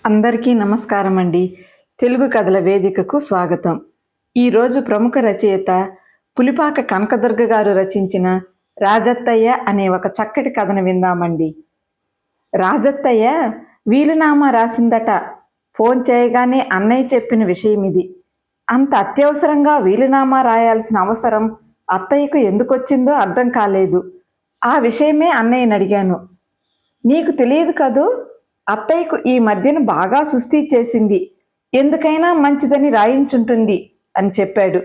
అందరికీ నమస్కారం అండి. తెలుగు కథల వేదికకు స్వాగతం. ఈరోజు ప్రముఖ రచయిత పులిపాక కనకదుర్గ గారు రచించిన రాజత్తయ్య అనే ఒక చక్కటి కథను విందామండి. రాజత్తయ్య వీలునామా రాసిందట. ఫోన్ చేయగానే అన్నయ్య చెప్పిన విషయం ఇది. అంత అత్యవసరంగా వీలునామా రాయాల్సిన అవసరం అత్తయ్యకు ఎందుకొచ్చిందో అర్థం కాలేదు. ఆ విషయమే అన్నయ్యని అడిగాను. నీకు తెలియదు కదూ, అత్తయ్యకు ఈ మధ్యన బాగా సుస్థి చేసింది, ఎందుకైనా మంచిదని రాయించుంటుంది అని చెప్పాడు.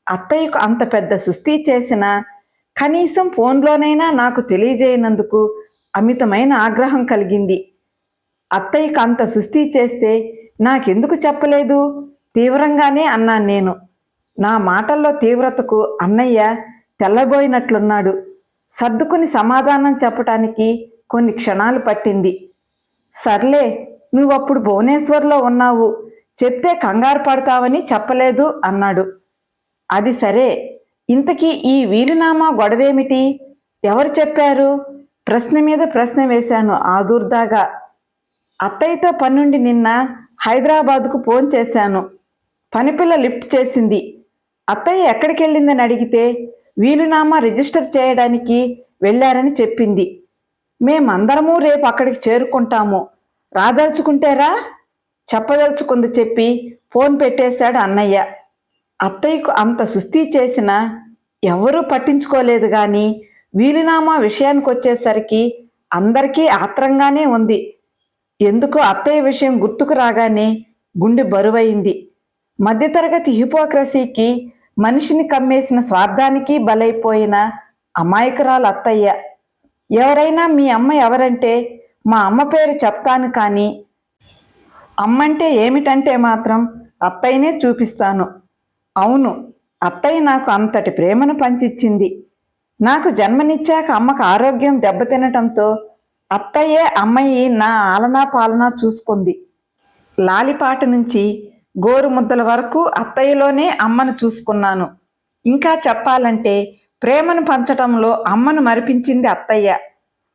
అత్తయ్యకు అంత పెద్ద సుస్థి చేసినా కనీసం ఫోన్లోనైనా నాకు తెలియజేయనందుకు అమితమైన ఆగ్రహం కలిగింది. అత్తయ్యకు అంత సుస్థి చేస్తే నాకెందుకు చెప్పలేదు? తీవ్రంగానే అన్నాను నేను. నా మాటల్లో తీవ్రతకు అన్నయ్య తెల్లబోయినట్లున్నాడు. సర్దుకుని సమాధానం చెప్పటానికి కొన్ని క్షణాలు పట్టింది. సర్లే, నువ్వప్పుడు భువనేశ్వర్లో ఉన్నావు, చెప్తే కంగారు పడతావని చెప్పలేదు అన్నాడు. అది సరే, ఇంతకీ ఈ వీలునామా గొడవేమిటి? ఎవరు చెప్పారు? ప్రశ్న మీద ప్రశ్న వేశాను ఆదుర్దాగా. అత్తయ్యతో పనుండి నిన్న హైదరాబాదుకు ఫోన్ చేశాను. పనిపిల్ల లిఫ్ట్ చేసింది. అత్తయ్య ఎక్కడికి వెళ్ళిందని అడిగితే వీలునామా రిజిస్టర్ చేయడానికి వెళ్ళారని చెప్పింది. మేమందరము రేపు అక్కడికి చేరుకుంటాము. రాదలుచుకుంటేరా, చెప్పదలుచుకుంది చెప్పి ఫోన్ పెట్టేశాడు అన్నయ్య. అత్తయ్యకు అంత సుస్థి చేసినా ఎవరూ పట్టించుకోలేదు. కానీ వీలునామా విషయానికి వచ్చేసరికి అందరికీ ఆత్రంగానే ఉంది. ఎందుకో అత్తయ్య విషయం గుర్తుకు రాగానే గుండె బరువైంది. మధ్యతరగతి హిపోక్రసీకి, మనిషిని కమ్మేసిన స్వార్థానికి బలైపోయిన అమాయకురాలు అత్తయ్య. ఎవరైనా మీ అమ్మ ఎవరంటే మా అమ్మ పేరు చెప్తాను, కానీ అమ్మంటే ఏమిటంటే మాత్రం అత్తయ్యనే చూపిస్తాను. అవును, అత్తయ్య నాకు అంతటి ప్రేమను పంచిచ్చింది. నాకు జన్మనిచ్చాక అమ్మకు ఆరోగ్యం దెబ్బతినటంతో అత్తయ్యే అమ్మయ్యి నా ఆలనా పాలనా చూసుకుంది. లాలిపాట నుంచి గోరుముద్దల వరకు అత్తయ్యలోనే అమ్మను చూసుకున్నాను. ఇంకా చెప్పాలంటే ప్రేమను పంచటంలో అమ్మను మరిపించింది అత్తయ్య.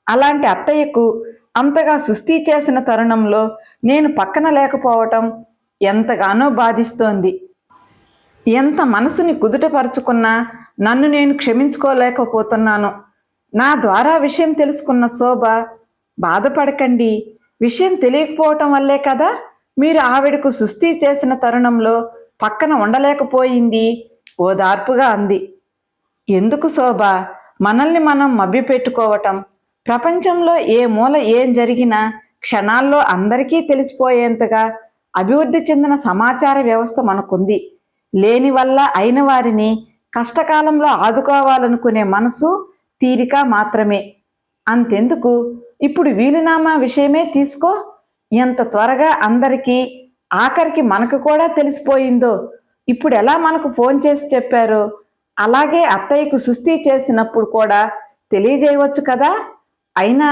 అలాంటి అత్తయ్యకు అంతగా సుస్థి చేసిన తరుణంలో నేను పక్కన లేకపోవటం ఎంతగానో బాధిస్తోంది. ఎంత మనసుని కుదుటపరుచుకున్నా నన్ను నేను క్షమించుకోలేకపోతున్నాను. నా ద్వారా విషయం తెలుసుకున్న శోభ, బాధపడకండి, విషయం తెలియకపోవటం వల్లే కదా మీరు ఆవిడకు సుస్థి చేసిన తరుణంలో పక్కన ఉండలేకపోయింది ఓదార్పుగా అంది. ఎందుకు శోభ మనల్ని మనం మభ్యపెట్టుకోవటం? ప్రపంచంలో ఏ మూల ఏం జరిగినా క్షణాల్లో అందరికీ తెలిసిపోయేంతగా అభివృద్ధి చెందిన సమాచార వ్యవస్థ మనకుంది. లేని వల్ల అయిన వారిని కష్టకాలంలో ఆదుకోవాలనుకునే మనసు, తీరిక మాత్రమే. అంతెందుకు, ఇప్పుడు వీలునామా విషయమే తీసుకో. ఎంత త్వరగా అందరికీ, ఆఖరికి మనకు కూడా తెలిసిపోయిందో. ఇప్పుడు ఎలా మనకు ఫోన్ చేసి చెప్పారో అలాగే అత్తయ్యకు సుస్థి చేసినప్పుడు కూడా తెలియజేయవచ్చు కదా. అయినా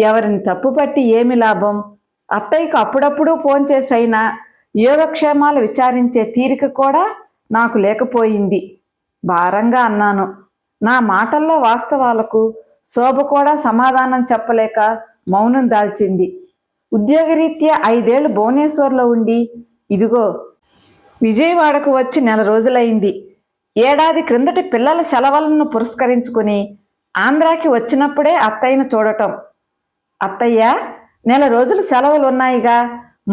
ఎవరిని తప్పుపట్టి ఏమి లాభం? అత్తయ్యకు అప్పుడప్పుడు ఫోన్ చేసైనా యోగక్షేమాలు విచారించే తీరిక కూడా నాకు లేకపోయింది. భారంగా అన్నాను. నా మాటల్లో వాస్తవాలకు శోభ కూడా సమాధానం చెప్పలేక మౌనం దాల్చింది. ఉద్యోగరీత్యా 5 ఏళ్ళు భువనేశ్వర్లో ఉండి ఇదిగో విజయవాడకు వచ్చి నెల రోజులైంది. ఏడాది క్రిందటి పిల్లల సెలవులను పురస్కరించుకుని ఆంధ్రాకి వచ్చినప్పుడే అత్తయ్యను చూడటం. అత్తయ్య, నెల రోజులు సెలవులు ఉన్నాయిగా,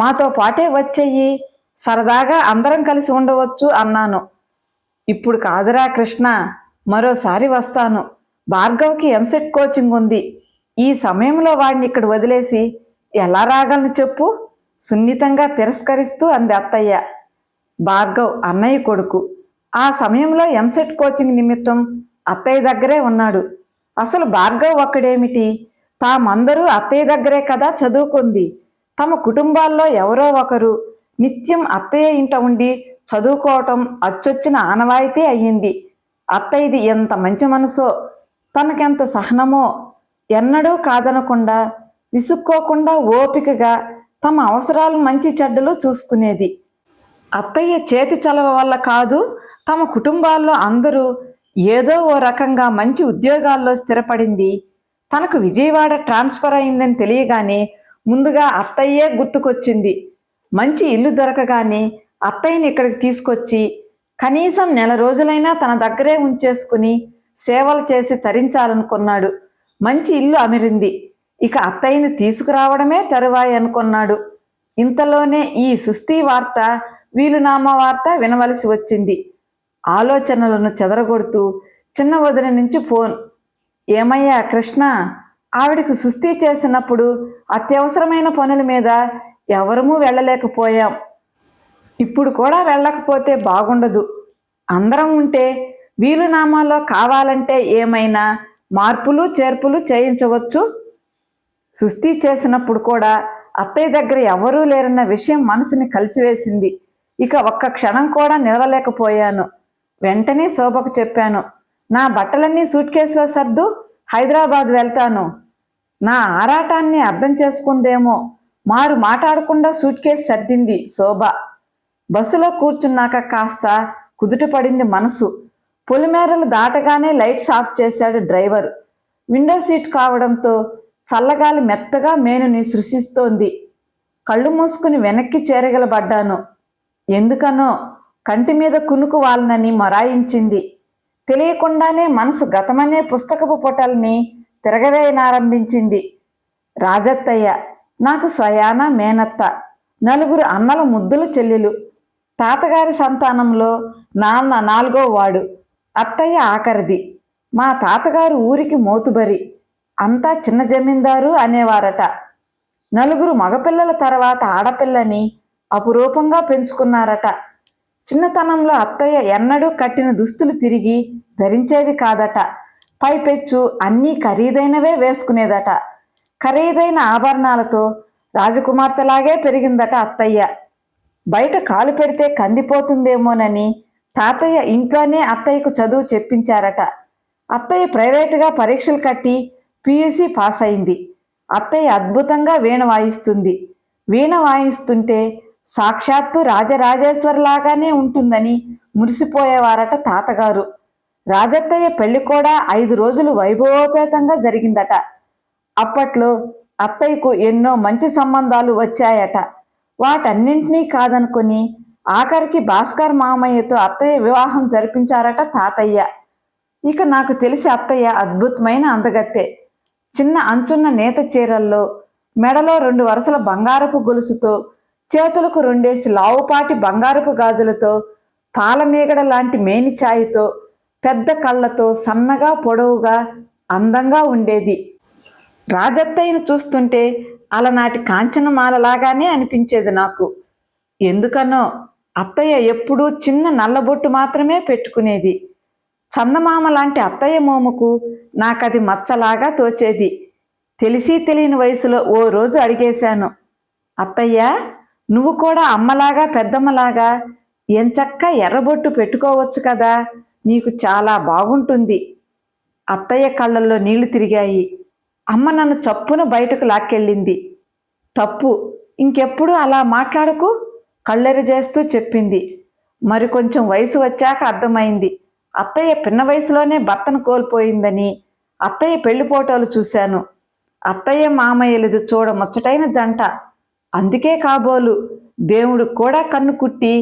మాతో పాటే వచ్చేయి, సరదాగా అందరం కలిసి ఉండవచ్చు అన్నాను. ఇప్పుడు కాదురా కృష్ణ, మరోసారి వస్తాను. భార్గవ్కి ఎంసెట్ కోచింగ్ ఉంది. ఈ సమయంలో వాడిని ఇక్కడ వదిలేసి ఎలా రాగలను చెప్పు? సున్నితంగా తిరస్కరిస్తూ అంది అత్తయ్య. భార్గవ్ అన్నయ్య కొడుకు. ఆ సమయంలో ఎంసెట్ కోచింగ్ నిమిత్తం అత్తయ్య దగ్గరే ఉన్నాడు. అసలు భార్గవ్ ఒక్కడేమిటి, తామందరూ అత్తయ్య దగ్గరే కదా చదువుకుంది. తమ కుటుంబాల్లో ఎవరో ఒకరు నిత్యం అత్తయ్య ఇంట ఉండి చదువుకోవటం అచ్చొచ్చిన ఆనవాయితీ అయ్యింది. అత్తయ్యది ఎంత మంచి మనసో, తనకెంత సహనమో. ఎన్నడూ కాదనకుండా, విసుక్కోకుండా ఓపికగా తమ అవసరాలు మంచి చెడ్డలు చూసుకునేది. అత్తయ్య చేతి చలవ వల్ల కాదు, తమ కుటుంబాల్లో అందరూ ఏదో ఓ రకంగా మంచి ఉద్యోగాల్లో స్థిరపడింది. తనకు విజయవాడ ట్రాన్స్ఫర్ అయిందని తెలియగానే ముందుగా అత్తయ్యే గుర్తుకొచ్చింది. మంచి ఇల్లు దొరకగానే అత్తయ్యని ఇక్కడికి తీసుకొచ్చి కనీసం నెల రోజులైనా తన దగ్గరే ఉంచేసుకుని సేవలు చేసి తరించాలనుకున్నాడు. మంచి ఇల్లు అమిరింది. ఇక అత్తయ్యని తీసుకురావడమే తరువాయి అనుకున్నాడు. ఇంతలోనే ఈ సుస్థి వార్త, వీలునామా వార్త వినవలసి వచ్చింది. ఆలోచనలను చెదరగొడుతూ చిన్న వదిన నుంచి ఫోన్. ఏమయ్యా కృష్ణ, ఆవిడికి సుస్థి చేసినప్పుడు అత్యవసరమైన పనుల మీద ఎవరమూ వెళ్ళలేకపోయాం. ఇప్పుడు కూడా వెళ్ళకపోతే బాగుండదు. అందరం ఉంటే వీలునామాలో కావాలంటే ఏమైనా మార్పులు చేర్పులు చేయించవచ్చు. సుస్థి చేసినప్పుడు కూడా అత్తయ్య దగ్గర ఎవరూ లేరన్న విషయం మనసుని కలిచివేసింది. ఇక ఒక్క క్షణం కూడా నిలవలేకపోయాను. వెంటనే శోభకు చెప్పాను, నా బట్టలన్నీ సూట్ కేసులో సర్దు, హైదరాబాద్ వెళ్తాను. నా ఆరాటాన్ని అర్థం చేసుకుందేమో మారు మాట్లాడకుండా సూట్ కేసు సర్దింది శోభ. బస్సులో కూర్చున్నాక కాస్త కుదుట పడింది మనసు. పొలిమేరలు దాటగానే లైట్స్ ఆఫ్ చేశాడు డ్రైవర్. విండో సీట్ కావడంతో చల్లగాలి మెత్తగా మేనుని సృశిస్తోంది. కళ్ళు మూసుకుని వెనక్కి చేరగలబడ్డాను. ఎందుకనో కంటి మీద కునుకు వాలనని మొరాయించింది. తెలియకుండానే మనసు గతమనే పుస్తకపు పొటల్ని తిరగవేయనారంభించింది. రాజత్తయ్య నాకు స్వయాన మేనత్త, 4 అన్నల ముద్దుల చెల్లెలు. తాతగారి సంతానంలో నాన్న 4వ వాడు, అత్తయ్య ఆఖరిది. మా తాతగారు ఊరికి మోతుబరి, అంతా చిన్న జమీందారు అనేవారట. 4 మగపిల్లల తర్వాత ఆడపిల్లని అపురూపంగా పెంచుకున్నారట. చిన్నతనంలో అత్తయ్య ఎన్నడూ కట్టిన దుస్తులు తిరిగి ధరించేది కాదట. పైపెచ్చు అన్నీ ఖరీదైనవే వేసుకునేదట. ఖరీదైన ఆభరణాలతో రాజకుమార్తెలాగే పెరిగిందట అత్తయ్య. బయట కాలు పెడితే కందిపోతుందేమోనని తాతయ్య ఇంట్లోనే అత్తయ్యకు చదువు చెప్పించారట. అత్తయ్య ప్రైవేటుగా పరీక్షలు కట్టి PUC పాస్ అయింది. అత్తయ్య అద్భుతంగా వీణ వాయిస్తుంది. వీణ వాయిస్తుంటే సాక్షాత్తు రాజరాజేశ్వరిలాగానే ఉంటుందని మురిసిపోయేవారట తాతగారు. రాజత్తయ్య పెళ్లి కూడా 5 రోజులు వైభవోపేతంగా జరిగిందట. అప్పట్లో అత్తయ్యకు ఎన్నో మంచి సంబంధాలు వచ్చాయట. వాటన్నింటినీ కాదనుకుని ఆఖరికి భాస్కర్ మామయ్యతో అత్తయ్య వివాహం జరిపించారట తాతయ్య. ఇక నాకు తెలిసి అత్తయ్య అద్భుతమైన అందగత్తె. చిన్న అంచున్న నేత చీరల్లో, మెడలో 2 వరుసల బంగారపు గొలుసుతో, చేతులకు 2 లావుపాటి బంగారపు గాజులతో, పాలమీగడ లాంటి మేనిఛాయితో, పెద్ద కళ్ళతో, సన్నగా పొడవుగా అందంగా ఉండేది. రాజత్తయ్యను చూస్తుంటే అలనాటి కాంచనమాలలాగానే అనిపించేది నాకు. ఎందుకనో అత్తయ్య ఎప్పుడూ చిన్న నల్లబొట్టు మాత్రమే పెట్టుకునేది. చందమామ లాంటి అత్తయ్య మోముకు నాకది మచ్చలాగా తోచేది. తెలిసి తెలియని వయసులో ఓ రోజు అడిగేశాను, అత్తయ్య నువ్వు కూడా అమ్మలాగా పెద్దమ్మలాగా ఎంచక్క ఎర్రబొట్టు పెట్టుకోవచ్చు కదా, నీకు చాలా బాగుంటుంది. అత్తయ్య కళ్ళల్లో నీళ్లు తిరిగాయి. అమ్మ నన్ను చప్పున బయటకు లాక్కెళ్ళింది. తప్పు, ఇంకెప్పుడు అలా మాట్లాడకు, కళ్ళెరజేస్తూ చెప్పింది. మరి కొంచెం వయసు వచ్చాక అర్థమైంది. అత్తయ్య పిన్న వయసులోనే భర్తను కోల్పోయిందని. అత్తయ్య పెళ్లి ఫోటోలు చూశాను. అత్తయ్య మామయ్యలది చూడ ముచ్చటైన జంట. అందుకే కాబోలు దేవుడు కూడా కన్ను కుట్టి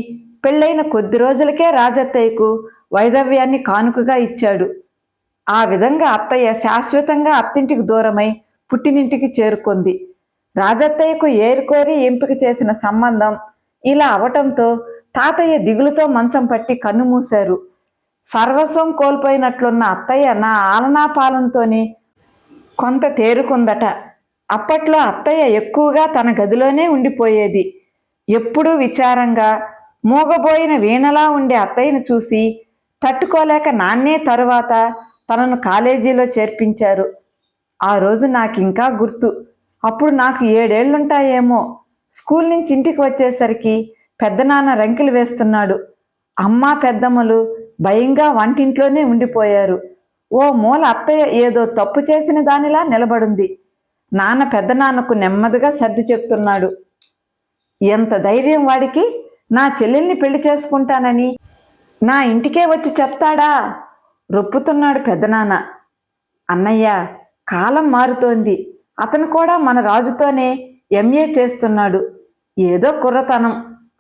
పెళ్ళైన కొద్ది రోజులకే రాజత్తయ్యకు వైధవ్యాన్ని కానుకగా ఇచ్చాడు. ఆ విధంగా అత్తయ్య శాశ్వతంగా అత్తింటికి దూరమై పుట్టినింటికి చేరుకుంది. రాజత్తయ్యకు ఏరుకోరి ఎంపిక చేసిన సంబంధం ఇలా అవటంతో తాతయ్య దిగులుతో మంచం పట్టి కన్ను మూశారు. సర్వస్వం కోల్పోయినట్లున్న అత్తయ్య నా ఆలనా పాలనతోనే కొంత తేరుకుందట. అప్పట్లో అత్తయ్య ఎక్కువగా తన గదిలోనే ఉండిపోయేది. ఎప్పుడూ విచారంగా మూగబోయిన వీణలా ఉండే అత్తయ్యను చూసి తట్టుకోలేక నాన్నే తరువాత తనను కాలేజీలో చేర్పించారు. ఆ రోజు నాకింకా గుర్తు. అప్పుడు నాకు 7 ఏళ్లుంటాయేమో. స్కూల్ నుంచి ఇంటికి వచ్చేసరికి పెద్దనాన్న రంకెలు వేస్తున్నాడు. అమ్మ పెద్దమ్మలు భయంగా వంటింట్లోనే ఉండిపోయారు. ఓ మూల అత్తయ్య ఏదో తప్పు చేసిన దానిలా నిలబడింది. నాన్న పెద్దనాన్నకు నెమ్మదిగా సర్ది చెప్తున్నాడు. ఎంత ధైర్యం వాడికి, నా చెల్లెల్ని పెళ్లి చేసుకుంటానని నా ఇంటికే వచ్చి చెప్తాడా? రొప్పుతున్నాడు పెద్దనాన్న. అన్నయ్య, కాలం మారుతోంది. అతను కూడా మన రాజుతోనే ఎంఏ చేస్తున్నాడు. ఏదో కుర్రతనం,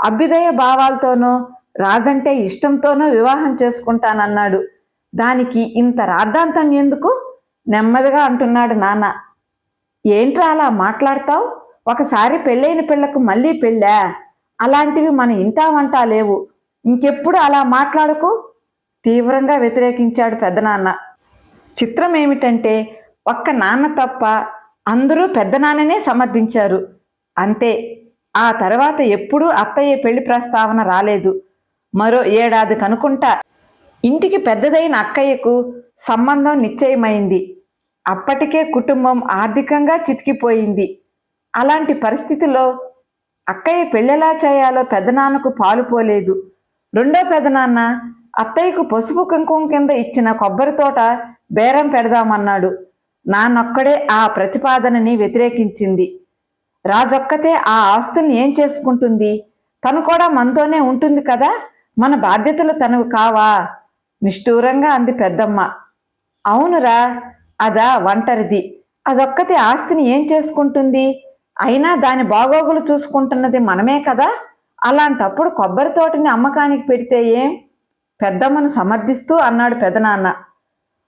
అభ్యుదయ భావాలతోనో రాజంటే ఇష్టంతోనో వివాహం చేసుకుంటానన్నాడు. దానికి ఇంత రాద్ధాంతం ఎందుకు? నెమ్మదిగా అంటున్నాడు నాన్న. ఏంట్రా అలా మాట్లాడతావు? ఒకసారి పెళ్ళైన పిల్లకు మళ్ళీ పెళ్ళా? అలాంటివి మన ఇంటా వంటా లేవు. ఇంకెప్పుడు అలా మాట్లాడకు, తీవ్రంగా వ్యతిరేకించాడు పెద్దనాన్న. చిత్రం ఏమిటంటే ఒక్క నాన్న తప్ప అందరూ పెద్దనాన్ననే సమర్థించారు. అంతే. ఆ తర్వాత ఎప్పుడూ అత్తయ్య పెళ్లి ప్రస్తావన రాలేదు. మరో ఏడాది కనుకుంటా ఇంటికి పెద్దదైన అక్కయ్యకు సంబంధం నిశ్చయమైంది. అప్పటికే కుటుంబం ఆర్థికంగా చితికిపోయింది. అలాంటి పరిస్థితిలో అక్కయ్య పెళ్ళెలా చేయాలో పెద్దనాన్నకు పాలుపోలేదు. రెండో పెదనాన్న అత్తయ్యకు పసుపు కుంకుమ కింద ఇచ్చిన కొబ్బరి తోట బేరం పెడదామన్నాడు. నాన్నొక్కడే ఆ ప్రతిపాదనని వ్యతిరేకించింది. రాజొక్కతే ఆ ఆస్తుల్ని ఏం చేసుకుంటుంది? తను కూడా మనతోనే ఉంటుంది కదా, మన బాధ్యతలు తనవి కావా? నిష్ఠూరంగా అంది పెద్దమ్మ. అవునురా, అదా ఒంటరిది. అదొక్కతే ఆస్తిని ఏం చేసుకుంటుంది? అయినా దాని బాగోగులు చూసుకుంటున్నది మనమే కదా. అలాంటప్పుడు కొబ్బరి తోటని అమ్మకానికి పెడితే ఏం? పెద్దమ్మను సమర్థిస్తూ అన్నాడు పెదనాన్న.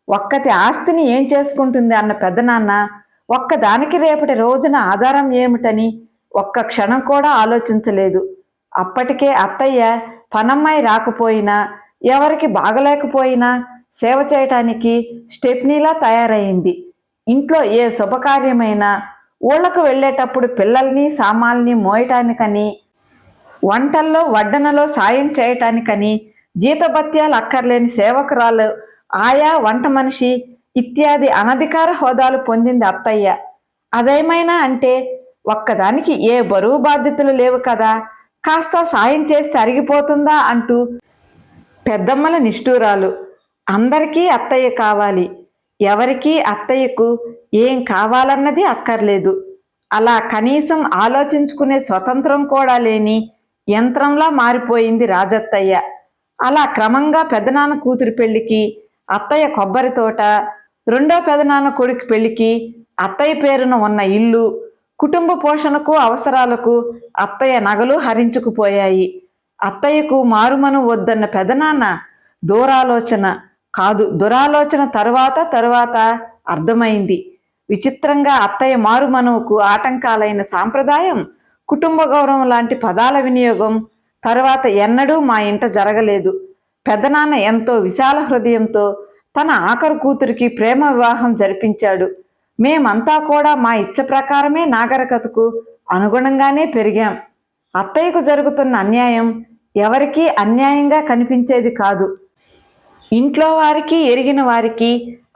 ఒక్కతి ఆస్తిని ఏం చేసుకుంటుంది అన్న పెద్దనాన్న ఒక్కదానికి రేపటి రోజున ఆధారం ఏమిటని ఒక్క క్షణం కూడా ఆలోచించలేదు. అప్పటికే అత్తయ్య పనమ్మాయి రాకపోయినా, ఎవరికి బాగలేకపోయినా సేవ చేయటానికి స్టెప్నీలా తయారైంది. ఇంట్లో ఏ శుభకార్యమైనా ఊళ్ళకు వెళ్ళేటప్పుడు పిల్లల్ని సామాల్ని మోయటానికని, వంటల్లో వడ్డనలో సాయం చేయటానికని జీతభత్యాలు అక్కర్లేని సేవకురాలు, ఆయా, వంట మనిషి ఇత్యాది అనధికార హోదాలు పొందింది అత్తయ్య. అదేమైనా అంటే ఒక్కదానికి ఏ బరువు బాధ్యతలు లేవు కదా, కాస్త సాయం చేస్తే అరిగిపోతుందా అంటూ పెద్దమ్మల నిష్ఠూరాలు. అందరికీ అత్తయ్య కావాలి, ఎవరికీ అత్తయ్యకు ఏం కావాలన్నది అక్కర్లేదు. అలా కనీసం ఆలోచించుకునే స్వతంత్రం కూడా లేని యంత్రంలా మారిపోయింది రాజత్తయ్య. అలా క్రమంగా పెదనాన్న కూతురి పెళ్లికి అత్తయ్య కొబ్బరి తోట, రెండో పెదనాన్న కొడుకు పెళ్లికి అత్తయ్య పేరున ఉన్న ఇల్లు, కుటుంబ పోషణకు అవసరాలకు అత్తయ్య నగలు హరించుకుపోయాయి. అత్తయ్యకు మారుమను వద్దన్న పెదనాన్న దూరాలోచన కాదు, దురాలోచన తరువాత అర్థమైంది. విచిత్రంగా అత్తయ్య మారుమనువుకు ఆటంకాలైన సాంప్రదాయం, కుటుంబ గౌరవం లాంటి పదాల వినియోగం తరువాత ఎన్నడూ మా ఇంట జరగలేదు. పెద్దనాన్న ఎంతో విశాల హృదయంతో తన ఆఖరు కూతురికి ప్రేమ వివాహం జరిపించాడు. మేమంతా కూడా మా ఇచ్చ ప్రకారమే నాగరికతకు అనుగుణంగానే పెరిగాం. అత్తయ్యకు జరుగుతున్న అన్యాయం ఎవరికీ అన్యాయంగా కనిపించేది కాదు. ఇంట్లో వారికి, ఎరిగిన వారికి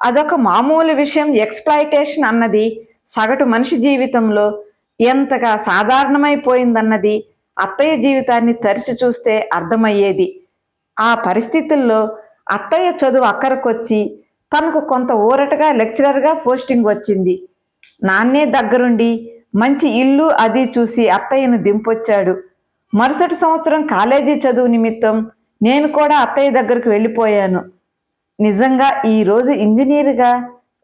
అదొక మామూలు విషయం. ఎక్స్‌ప్లాయిటేషన్ అన్నది సగటు మనిషి జీవితంలో ఎంతగా సాధారణమైపోయిందన్నది అత్తయ్య జీవితాన్ని తరిచి చూస్తే అర్థమయ్యేది. ఆ పరిస్థితుల్లో అత్తయ్య చదువు అక్కరకొచ్చి తనకు కొంత ఊరటగా లెక్చరర్గా పోస్టింగ్ వచ్చింది. నాన్నే దగ్గరుండి మంచి ఇల్లు అది చూసి అత్తయ్యను దింపొచ్చాడు. మరుసటి సంవత్సరం కాలేజీ చదువు నిమిత్తం నేను కూడా అత్తయ్య దగ్గరకు వెళ్ళిపోయాను. నిజంగా ఈరోజు ఇంజనీరుగా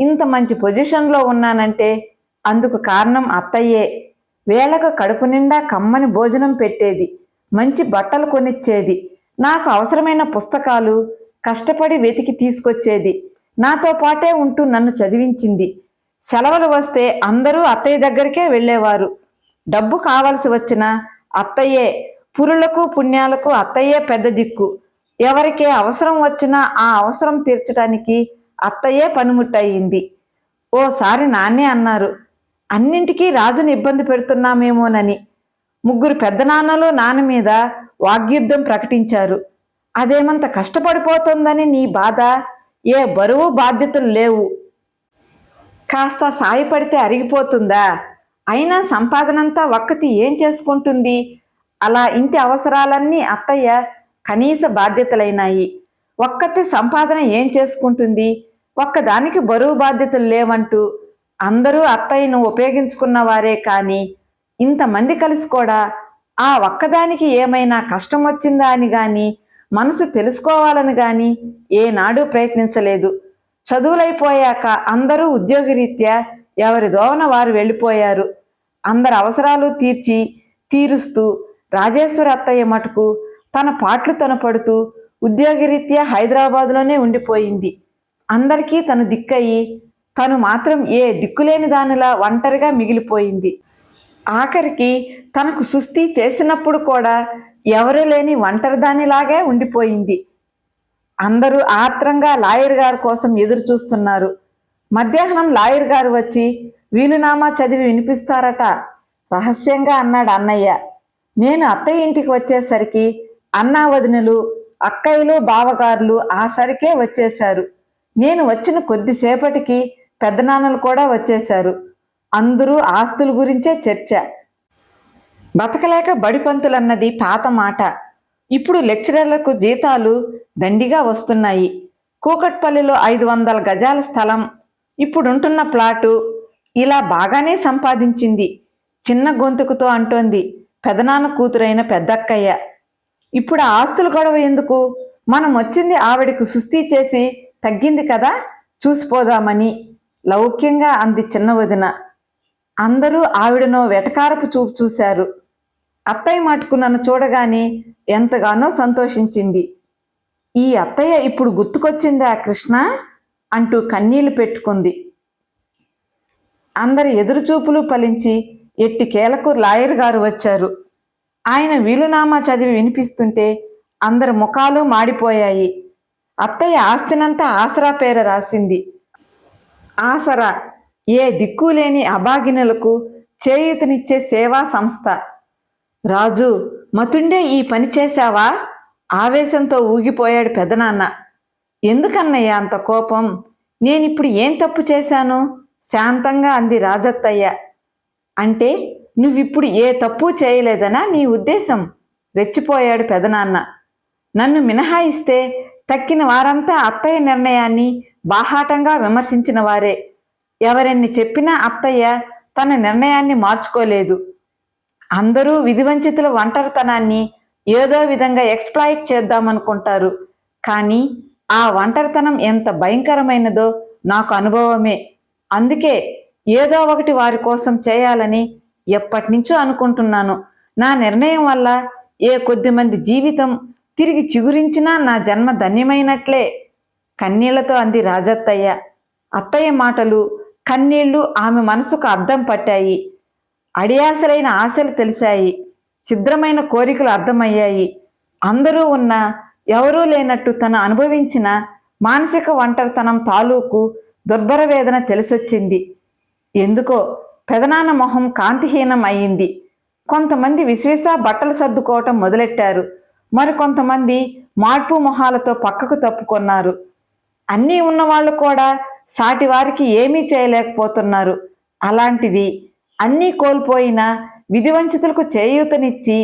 ఇంత మంచి పొజిషన్లో ఉన్నానంటే అందుకు కారణం అత్తయ్యే. వేళకు కడుపు నిండా కమ్మని భోజనం పెట్టేది, మంచి బట్టలు కొనిచ్చేది, నాకు అవసరమైన పుస్తకాలు కష్టపడి వెతికి తీసుకొచ్చేది, నాతో పాటే ఉంటూ నన్ను చదివించింది. సెలవులు వస్తే అందరూ అత్తయ్య దగ్గరికే వెళ్ళేవారు. డబ్బు కావలసి వచ్చినా అత్తయ్యే, పురులకు పుణ్యాలకు అత్తయ్యే పెద్ద దిక్కు. ఎవరికే అవసరం వచ్చినా ఆ అవసరం తీర్చడానికి అత్తయ్యే పనిముట్టయింది. ఓసారి నాన్నే అన్నారు, అన్నింటికీ రాజుని ఇబ్బంది పెడుతున్నామేమోనని. ముగ్గురు పెద్దనాన్నలు నాన్న మీద వాగ్యుద్ధం ప్రకటించారు. అదేమంత కష్టపడిపోతుందని నీ బాధ? ఏ బరువు బాధ్యతలు లేవు, కాస్త సాయపడితే అరిగిపోతుందా? అయినా సంపాదనంతా ఒక్కతి ఏం చేసుకుంటుంది? అలా ఇంటి అవసరాలన్నీ అత్తయ్య కనీస బాధ్యతలైనాయి. ఒక్కతి సంపాదన ఏం చేసుకుంటుంది? ఒక్కదానికి బరువు బాధ్యతలు లేవంటూ అందరూ అత్తయ్యను ఉపయోగించుకున్నవారే కానీ ఇంతమంది కలిసి కూడా ఆ ఒక్కదానికి ఏమైనా కష్టం వచ్చిందా అని కానీ, మనసు తెలుసుకోవాలని కానీ ఏనాడూ ప్రయత్నించలేదు. చదువులైపోయాక అందరూ ఉద్యోగరీత్యా ఎవరి దోవన వారు వెళ్ళిపోయారు. అందరి అవసరాలు తీరుస్తూ రాజేశ్వరి అత్తయ్య మటుకు తన పాట్లు తను పడుతూ ఉద్యోగరీత్యా హైదరాబాదులోనే ఉండిపోయింది. అందరికీ తను దిక్కయి తను మాత్రం ఏ దిక్కులేని దానిలా ఒంటరిగా మిగిలిపోయింది. ఆఖరికి తనకు సుస్థి చేసినప్పుడు కూడా ఎవరూ లేని ఒంటరిదానిలాగే ఉండిపోయింది. అందరూ ఆత్రంగా లాయర్ గారి కోసం ఎదురు చూస్తున్నారు. మధ్యాహ్నం లాయర్ గారు వచ్చి వీలునామా చదివి వినిపిస్తారట రహస్యంగా అన్నాడు అన్నయ్య. నేను అత్తయ్య ఇంటికి వచ్చేసరికి అన్నా వదినలు, అక్కయ్యలు, బావగారులు ఆ సరికే వచ్చేశారు. నేను వచ్చిన కొద్దిసేపటికి పెద్దనాన్నలు కూడా వచ్చేశారు. అందరూ ఆస్తుల గురించే చర్చ. బతకలేక బడిపంతులన్నది పాత మాట. ఇప్పుడు లెక్చరర్లకు జీతాలు దండిగా వస్తున్నాయి. కూకట్పల్లిలో 500 గజాల స్థలం, ఇప్పుడుంటున్న ప్లాటు, ఇలా బాగానే సంపాదించింది. చిన్న గొంతుకుతో అంటోంది పెదనాన్న కూతురైన పెద్దక్కయ్య. ఇప్పుడు ఆస్తుల గొడవ ఎందుకు? మనం వచ్చింది ఆవిడకు సుస్థి చేసి తగ్గింది కదా, చూసిపోదామని లౌక్యంగా అంది చిన్న వదిన. అందరూ ఆవిడనో వెటకారపు చూపు చూశారు. అత్తయ్య మటుకు నన్ను చూడగానే ఎంతగానో సంతోషించింది. ఈ అత్తయ్య ఇప్పుడు గుర్తుకొచ్చిందా కృష్ణ అంటూ కన్నీళ్లు పెట్టుకుంది. అందరి ఎదురుచూపులు ఫలించి ఎట్టికేలకు లాయర్ గారు వచ్చారు. ఆయన వీలునామా చదివి వినిపిస్తుంటే అందరి ముఖాలు మాడిపోయాయి. అత్తయ్య ఆస్తినంతా ఆసరా పేర రాసింది. ఆసరా ఏ దిక్కులేని అభాగినులకు చేయూతనిచ్చే సేవా సంస్థ. రాజు, మతుండే ఈ పని చేశావా? ఆవేశంతో ఊగిపోయాడు పెదనాన్న. ఎందుకన్నయ్య అంత కోపం? నేనిప్పుడు ఏం తప్పు చేశాను? శాంతంగా అంది రాజత్తయ్య. అంటే నువ్విప్పుడు ఏ తప్పు చేయలేదనా నీ ఉద్దేశం? రెచ్చిపోయాడు పెదనాన్న. నన్ను మినహాయిస్తే తక్కిన వారంతా అత్తయ్య నిర్ణయాన్ని బాహాటంగా విమర్శించిన వారే. ఎవరెన్ని చెప్పినా అత్తయ్య తన నిర్ణయాన్ని మార్చుకోలేదు. అందరూ విధివంచితుల ఒంటరితనాన్ని ఏదో విధంగా ఎక్స్‌ప్లాయిట్ చేద్దామనుకుంటారు. కానీ ఆ ఒంటరితనం ఎంత భయంకరమైనదో నాకు అనుభవమే. అందుకే ఏదో ఒకటి వారి కోసం చేయాలని ఎప్పటినుంచో అనుకుంటున్నాను. నా నిర్ణయం వల్ల ఏ కొద్దిమంది జీవితం తిరిగి చిగురించినా నా జన్మ ధన్యమైనట్లే కన్నీళ్లతో అంది రాజత్తయ్య. అత్తయ్య మాటలు, కన్నీళ్లు ఆమె మనసుకు అద్దం పట్టాయి. అడియాసలైన ఆశలు తెలిసాయి. ఛిద్రమైన కోరికలు అర్థమయ్యాయి. అందరూ ఉన్నా ఎవరూ లేనట్టు తను అనుభవించిన మానసిక ఒంటరితనం తాలూకు దుర్భర వేదన తెలిసొచ్చింది. ఎందుకో పెదనాన్న మొహం కాంతిహీనం అయింది. కొంతమంది విశ్వేసా బట్టలు సర్దుకోవటం మొదలెట్టారు. మరికొంతమంది మార్పు మొహాలతో పక్కకు తప్పుకొన్నారు. అన్నీ ఉన్నవాళ్ళు కూడా సాటి వారికి ఏమీ చేయలేకపోతున్నారు. అలాంటిది అన్నీ కోల్పోయిన విధివంచితులకు చేయూతనిచ్చి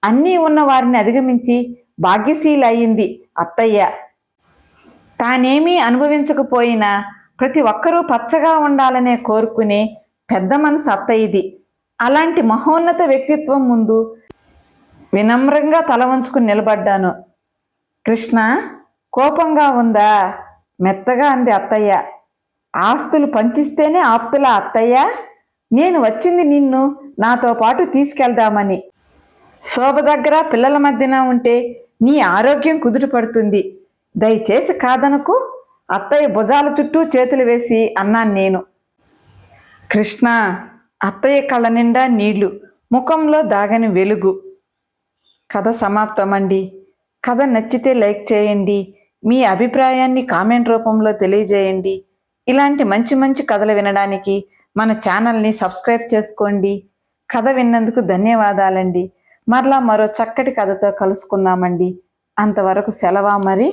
అన్నీ ఉన్న వారిని అధిగమించి భాగ్యశీలి అయింది అత్తయ్య. తానేమీ అనుభవించకపోయినా ప్రతి ఒక్కరూ పచ్చగా ఉండాలనే కోరుకునే పెద్ద మనసు అత్తయ్యది. అలాంటి మహోన్నత వ్యక్తిత్వం ముందు వినమ్రంగా తల వంచుకుని నిలబడ్డాను. కృష్ణ, కోపంగా ఉందా? మెత్తగా అంది అత్తయ్య. ఆస్తులు పంచిస్తేనే ఆప్తుల అత్తయ్య? నేను వచ్చింది నిన్ను నాతో పాటు తీసుకెళ్దామని. శోభ దగ్గర పిల్లల మధ్యన ఉంటే నీ ఆరోగ్యం కుదుటపడుతుంది. దయచేసి కాదనకు. అత్తయ్య భుజాల చుట్టూ చేతులు వేసి అన్నాను నేను. కృష్ణ, అత్తయ్య కళ్ళ నిండా నీళ్లు, ముఖంలో దాగని వెలుగు. కథ సమాప్తమండి. కథ నచ్చితే లైక్ చేయండి. మీ అభిప్రాయాన్ని కామెంట్ రూపంలో తెలియజేయండి. ఇలాంటి మంచి మంచి కథలు వినడానికి మన ఛానల్ని సబ్స్క్రైబ్ చేసుకోండి. కథ విన్నందుకు ధన్యవాదాలండి. మరలా మరో చక్కటి కథతో కలుసుకుందామండి. అంతవరకు సెలవా మరి.